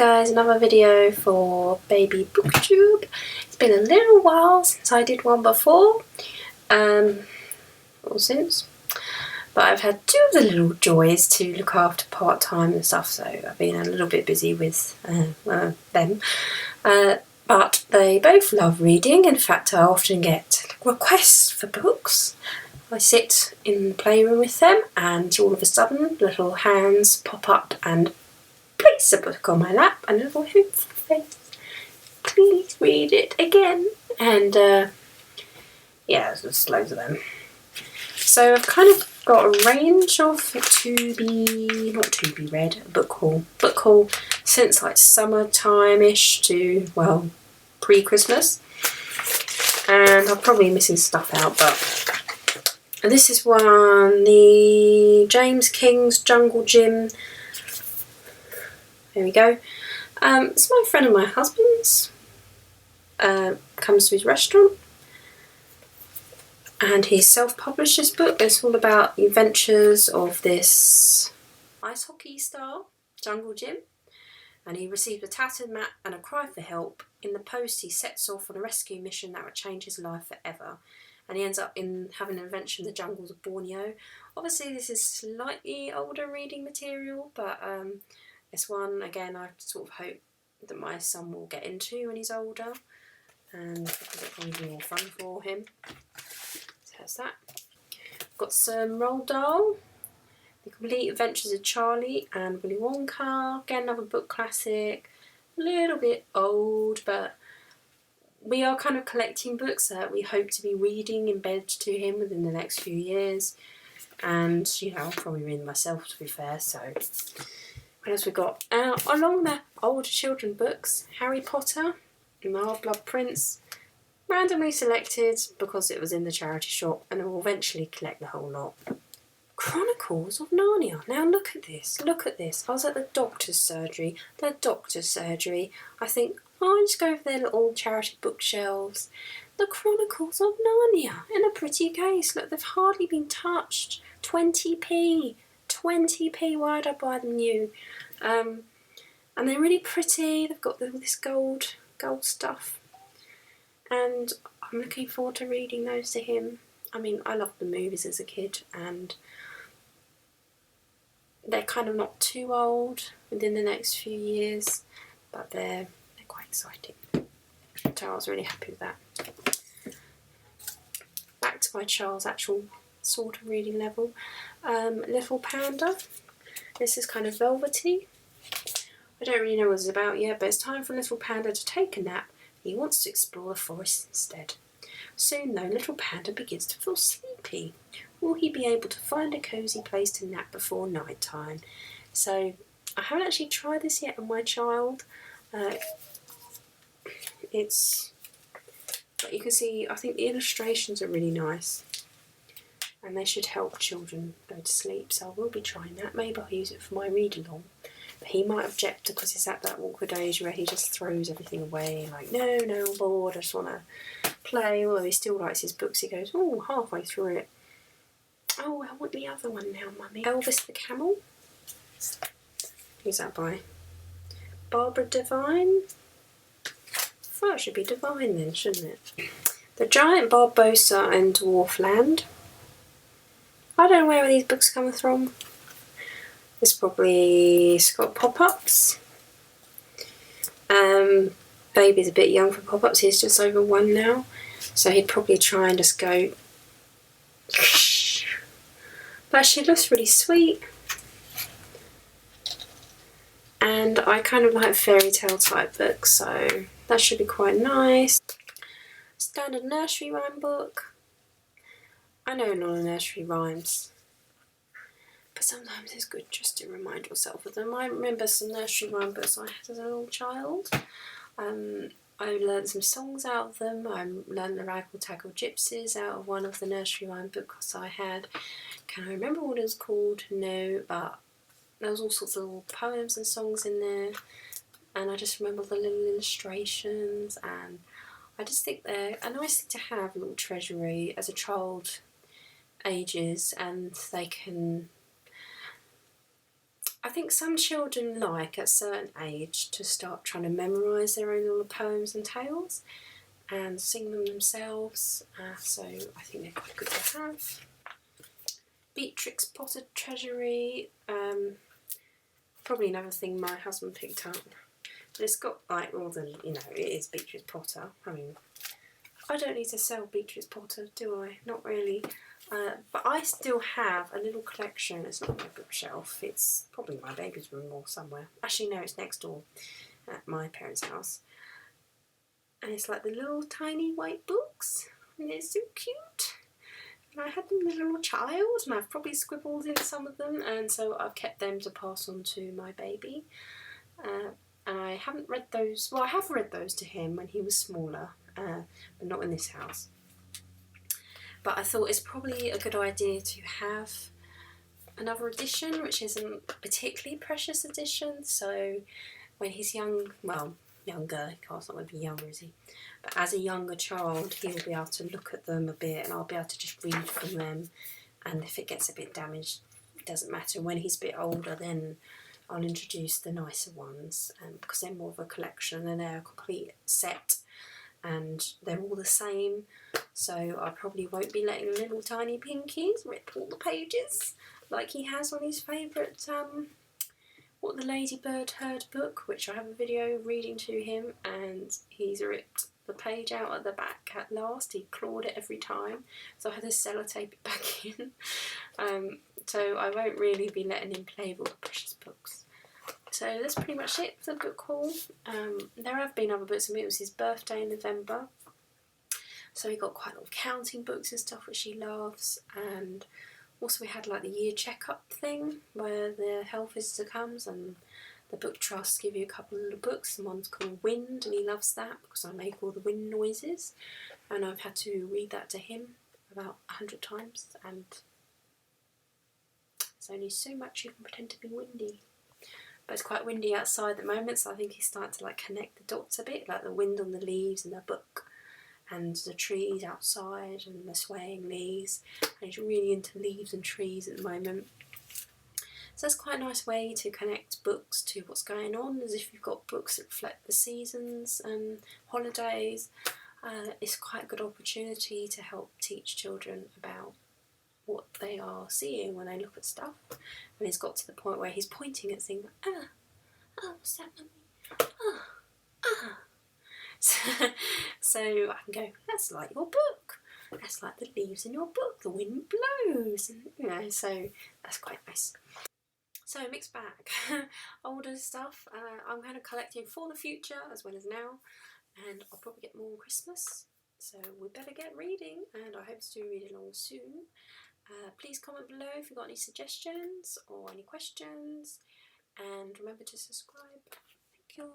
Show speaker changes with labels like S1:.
S1: guys, another video for Baby Booktube. It's been a little while since I did one before, but I've had two of the little joys to look after part-time and stuff, so I've been a little bit busy with them. But they both love reading. In fact, I often get requests for books. I sit in the playroom with them and all of a sudden little hands pop up and place a book on my lap and a little hopeful face. Please read it again. And yeah, there's just loads of them. So I've kind of got a range of not to be read, book haul since like summertime-ish to, well, pre-Christmas. And I'm probably missing stuff out, but this is one, the James King's Jungle Gym. There we go. It's my friend and my husband's. Comes to his restaurant. And he self-published this book. It's all about the adventures of this ice hockey star, Jungle Jim. And he received a tattered map and a cry for help. In the post, he sets off on a rescue mission that would change his life forever. And he ends up having an adventure in the jungles of Borneo. Obviously, this is slightly older reading material, but it's one, again, I sort of hope that my son will get into when he's older. And because it'll probably be more fun for him. So that's that. I've got some Roald Dahl, The Complete Adventures of Charlie and Willy Wonka. Again, another book classic. A little bit old, but we are kind of collecting books that we hope to be reading in bed to him within the next few years. And, you know, I'll probably read them myself, to be fair. So, what else we got? Along the older children books, Harry Potter and the Half-Blood Prince. Randomly selected because it was in the charity shop, and I will eventually collect the whole lot. Chronicles of Narnia. Now look at this, look at this. I was at the doctor's surgery. I think, I'll just go over their little charity bookshelves. The Chronicles of Narnia in a pretty case. Look, they've hardly been touched. 20p. 20p. Why would I buy them new? And they're really pretty. They've got all this gold stuff. And I'm looking forward to reading those to him. I mean, I loved the movies as a kid, and they're kind of not too old within the next few years, but they're quite exciting. So I was really happy with that. Back to my child's actual sort of reading level. Little Panda. This is kind of velvety. I don't really know what it's about yet, but it's time for Little Panda to take a nap. He wants to explore the forest instead. Soon, though, Little Panda begins to feel sleepy. Will he be able to find a cosy place to nap before night time? So, I haven't actually tried this yet on my child. But you can see, I think the illustrations are really nice. And they should help children go to sleep. So I will be trying that. Maybe I'll use it for my read-along. But he might object because he's at that awkward age where he just throws everything away. Like, no, I'm bored, I just want to play. Although he still likes his books, he goes, oh, halfway through it. Oh, I want the other one now, Mummy. Elvis the Camel. Who's that by? Barbara Devine? I thought it should be Divine then, shouldn't it? The Giant Barbossa and Dwarfland. I don't know where these books come from. It's probably got pop-ups. Baby's a bit young for pop-ups. He's just over 1 now. So he'd probably try and just go. But she looks really sweet. And I kind of like fairy tale type books, so that should be quite nice. Standard nursery rhyme book. I know a lot of nursery rhymes. But sometimes it's good just to remind yourself of them. I remember some nursery rhyme books I had as a little child. I learned some songs out of them. I learned the Raggle Taggle Gypsies out of one of the nursery rhyme books I had. Can I remember what it was called? No, but there was all sorts of little poems and songs in there. And I just remember the little illustrations, and I just think they're a nice thing to have, a little treasury as a child ages, and they can I think some children like at a certain age to start trying to memorise their own little poems and tales and sing them themselves, so I think they're quite good to have. Beatrix Potter Treasury, probably another thing my husband picked up. But it's got like all the, you know, it is Beatrix Potter. I mean, I don't need to sell Beatrix Potter, do I? Not really. But I still have a little collection. It's not on my bookshelf. It's probably in my baby's room or somewhere. Actually, no, it's next door at my parents' house. And it's like the little tiny white books. And it's so cute. And I had them as a little child, and I've probably scribbled in some of them, and so I've kept them to pass on to my baby. And I haven't read those, well, I have read those to him when he was smaller, but not in this house. But I thought it's probably a good idea to have another edition, which isn't a particularly precious edition, so when he's young, well, younger, Carl's not going to be younger, is he? But as a younger child, he'll be able to look at them a bit, and I'll be able to just read from them, and if it gets a bit damaged, it doesn't matter. When he's a bit older, then I'll introduce the nicer ones, because they're more of a collection and they're a complete set, and they're all the same, so I probably won't be letting little tiny pinkies rip all the pages like he has on his favourite What the Ladybird Heard book, which I have a video reading to him, and he's ripped the page out at the back at last. He clawed it every time, so I had to sellotape it back in. So I won't really be letting him play with all the precious books. So that's pretty much it for the book haul. There have been other books. I mean, it was his birthday in November, so he got quite a lot of counting books and stuff which he loves, and also we had like the year checkup thing where the health visitor comes and the book trusts give you a couple of little books, and one's called Wind, and he loves that because I make all the wind noises, and I've had to read that to him about 100 times, and there's only so much you can pretend to be windy. But it's quite windy outside at the moment, so I think he's starting to like connect the dots a bit, like the wind on the leaves in the book and the trees outside and the swaying leaves, and he's really into leaves and trees at the moment. So that's quite a nice way to connect books to what's going on, as if you've got books that reflect the seasons and holidays. It's quite a good opportunity to help teach children about what they are seeing when they look at stuff. And he's got to the point where he's pointing at things like, what's that, mummy? So I can go, that's like your book. That's like the leaves in your book. The wind blows. And, you know, so that's quite nice. So mixed bag. Older stuff I'm kind of collecting for the future as well as now. And I'll probably get more Christmas. So we better get reading, and I hope to do read along soon. Please comment below if you've got any suggestions or any questions, and remember to subscribe. Thank you.